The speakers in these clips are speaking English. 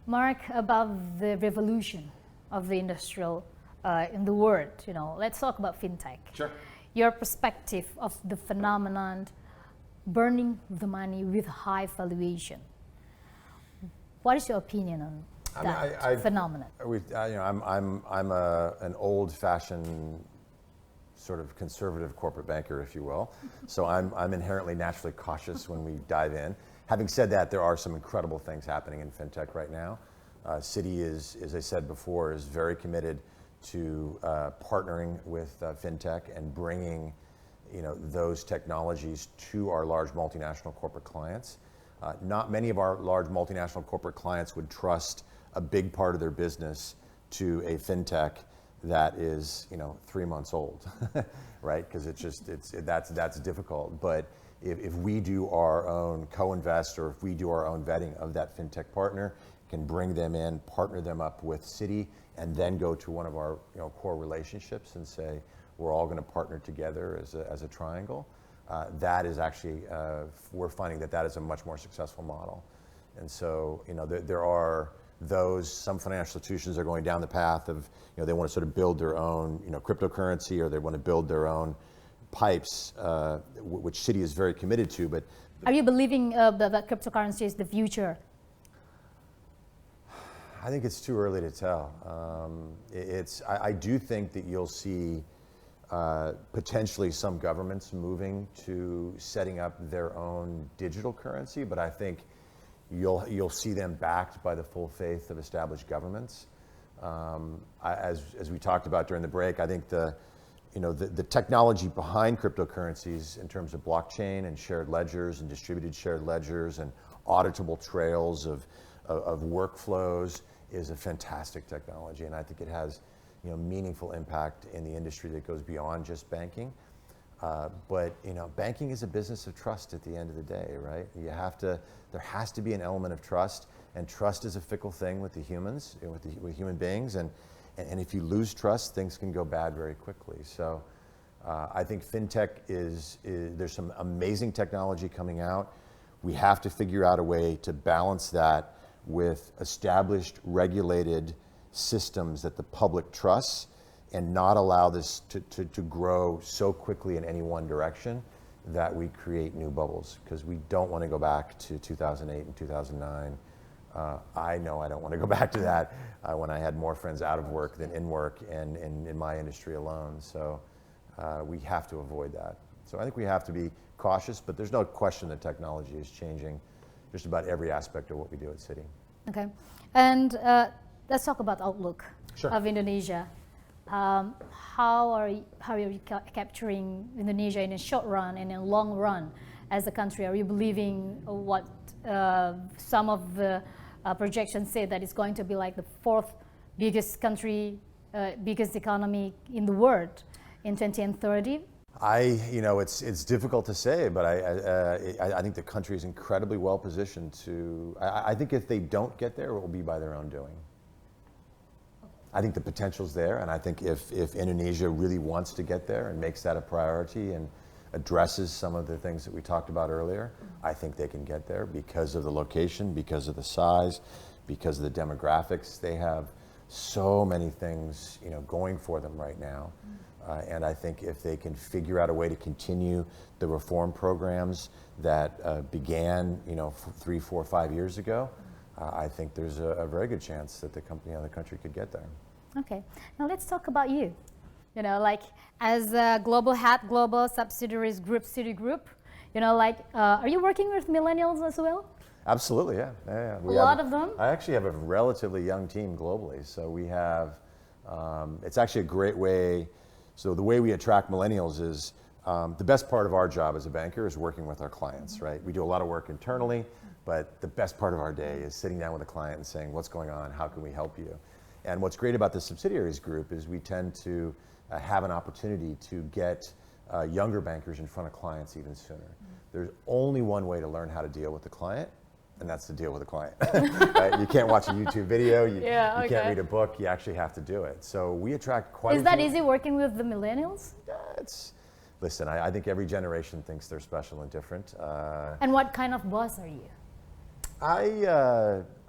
Marc, about the revolution of the industrial in the world, let's talk about fintech. Sure. Your perspective of the phenomenon burning the money with high valuation. What is your opinion on that phenomenon? I'm an old-fashioned sort of conservative corporate banker, if you will. So I'm inherently naturally cautious when we dive in. Having said that, there are some incredible things happening in fintech right now. Citi is, as I said before, is very committed to partnering with fintech and bringing, those technologies to our large multinational corporate clients. Not many of our large multinational corporate clients would trust a big part of their business to a fintech that is, 3 months old, right? Because that's difficult. But if we do our own co-invest, or if we do our own vetting of that fintech partner, can bring them in, partner them up with Citi, and then go to one of our core relationships and say, we're all going to partner together as a triangle. That is actually, we're finding that is a much more successful model. And so, there are some financial institutions are going down the path of, they want to sort of build their own, cryptocurrency, or they want to build their own pipes, which Citi is very committed to. But are you believing that cryptocurrency is the future? I think it's too early to tell. I do think that you'll see potentially some governments moving to setting up their own digital currency, but I think you'll see them backed by the full faith of established governments. As we talked about during the break, I think the technology behind cryptocurrencies in terms of blockchain and shared ledgers and distributed shared ledgers and auditable trails of workflows is a fantastic technology, and I think it has meaningful impact in the industry that goes beyond just banking. But banking is a business of trust at the end of the day, right? There has to be an element of trust, and trust is a fickle thing with the humans, with human beings, and if you lose trust, things can go bad very quickly. So I think fintech there's some amazing technology coming out. We have to figure out a way to balance that with established, regulated systems that the public trusts, and not allow this to grow so quickly in any one direction that we create new bubbles, because we don't want to go back to 2008 and 2009. I know I don't want to go back to that when I had more friends out of work than in work and in my industry alone. So we have to avoid that. So I think we have to be cautious, but there's no question that technology is changing just about every aspect of what we do at Citi. Okay, and let's talk about outlook of Indonesia. How are you capturing Indonesia in a short run and in a long run as a country? Are you believing what some of the projections say, that it's going to be like the fourth biggest country, biggest economy in the world in 2030? It's difficult to say, but I think the country is incredibly well positioned to. I think if they don't get there, it will be by their own doing. I think the potential's there, and I think if Indonesia really wants to get there and makes that a priority and addresses some of the things that we talked about earlier, I think they can get there because of the location, because of the size, because of the demographics. They have so many things, going for them right now. And I think if they can figure out a way to continue the reform programs that began, 3, 4, 5 years ago, I think there's a very good chance that the country could get there. Okay, now let's talk about you. As a global subsidiaries group, Citigroup, are you working with millennials as well? Absolutely, yeah. A lot of them? I actually have a relatively young team globally. So we have, it's actually a great way. So the way we attract millennials is, the best part of our job as a banker is working with our clients, right? We do a lot of work internally, but the best part of our day is sitting down with a client and saying, what's going on? How can we help you? And what's great about the subsidiaries group is we tend to have an opportunity to get younger bankers in front of clients even sooner. There's only one way to learn how to deal with the client, and that's to deal with the client. Right? You can't watch a YouTube video, you can't read a book, you actually have to do it. So we attract quite a few. Is that easy working with the millennials? Listen, I think every generation thinks they're special and different. And what kind of boss are you?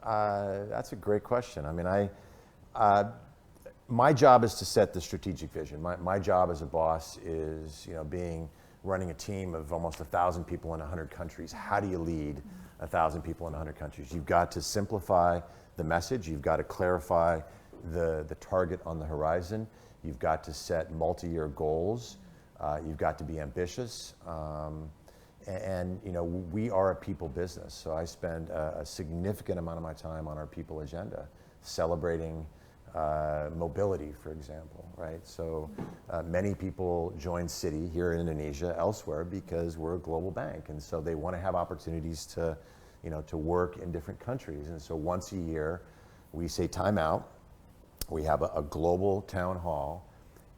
That's a great question. I mean, my job is to set the strategic vision. My job as a boss is, running a team of almost 1,000 people in 100 countries. How do you lead 1,000 people in 100 countries? You've got to simplify the message. You've got to clarify the target on the horizon. You've got to set multi-year goals. You've got to be ambitious. And we are a people business, so I spend a significant amount of my time on our people agenda, celebrating mobility, for example, right? So many people join Citi here in Indonesia, elsewhere, because we're a global bank, and so they want to have opportunities to, to work in different countries. And so once a year, we say time out. We have a global town hall,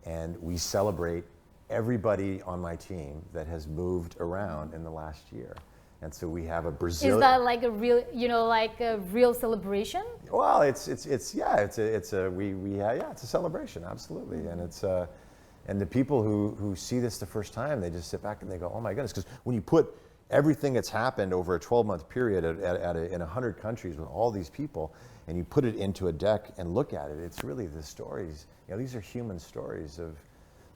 and we celebrate everybody on my team that has moved around in the last year. And so we have a Brazilian. Is that like a real, like a real celebration? Well, it's a celebration, absolutely. And it's and the people who see this the first time, they just sit back and they go, oh my goodness, because when you put everything that's happened over a 12-month period in 100 countries with all these people, and you put it into a deck and look at it, it's really the stories. These are human stories of,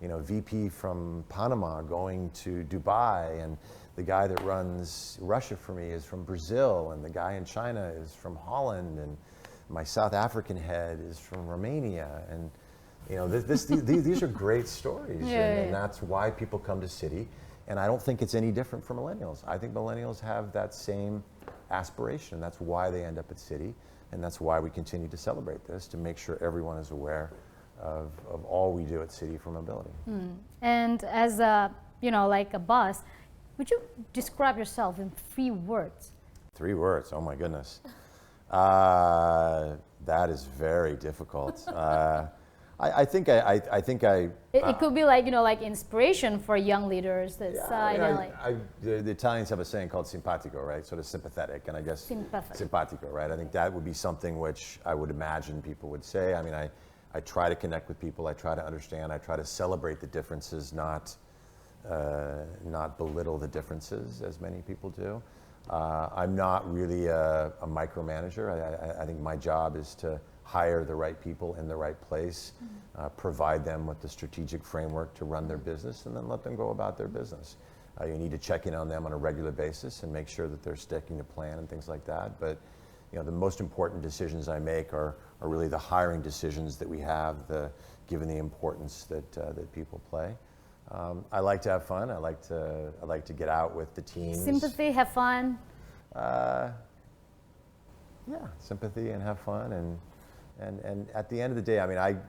VP from Panama going to Dubai, and the guy that runs Russia for me is from Brazil, and the guy in China is from Holland, and my South African head is from Romania, and these are great stories, and that's why people come to Citi. And I don't think it's any different for millennials. I think millennials have that same aspiration. That's why they end up at Citi, and that's why we continue to celebrate this, to make sure everyone is aware of all we do at Citi for mobility. And as a, like a boss, would you describe yourself in 3 words? 3 words, oh my goodness. That is very difficult. I think it could be like, like inspiration for young leaders. That's, the Italians have a saying called simpatico, right? Sort of sympathetic, and I guess simpatico, right? I think that would be something which I would imagine people would say. I mean, I try to connect with people. I try to understand. I try to celebrate the differences, not belittle the differences as many people do. I'm not really a micromanager. I think my job is to hire the right people in the right place, provide them with the strategic framework to run their business, and then let them go about their business. You need to check in on them on a regular basis and make sure that they're sticking to plan and things like that. But the most important decisions I make are really the hiring decisions that we have, given the importance that people play. I like to have fun. I like to get out with the teams. Sympathy, have fun. Yeah, sympathy and have fun, and at the end of the day, I mean,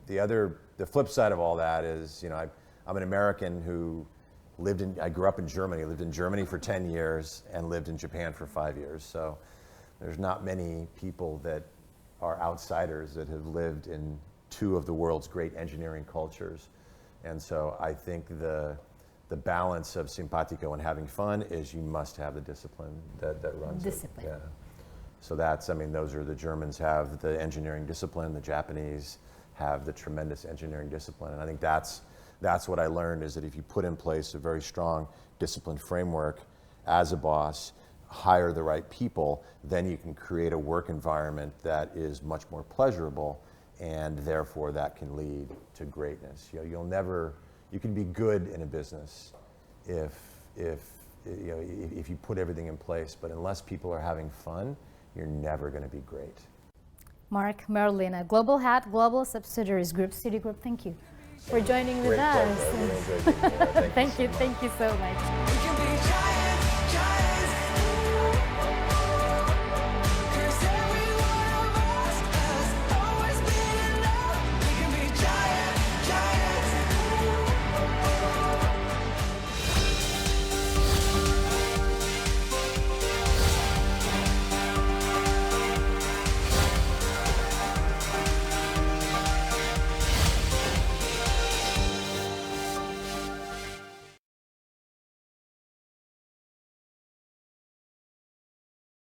the flip side of all that is, I'm an American who I grew up in Germany, lived in Germany for 10 years, and lived in Japan for 5 years. So there's not many people that are outsiders that have lived in 2 of the world's great engineering cultures. And so I think the balance of simpatico and having fun is you must have the discipline that runs discipline. it. Yeah. So the Germans have the engineering discipline, the Japanese have the tremendous engineering discipline. And I think that's what I learned, is that if you put in place a very strong discipline framework as a boss, hire the right people, then you can create a work environment that is much more pleasurable, and therefore that can lead to greatness. You can be good in a business if you put everything in place, but unless people are having fun, you're never going to be great. Marc, Merlino, Global Head, Global Subsidiaries Group, Citigroup, thank you for joining with us. Great pleasure. Thank you so much.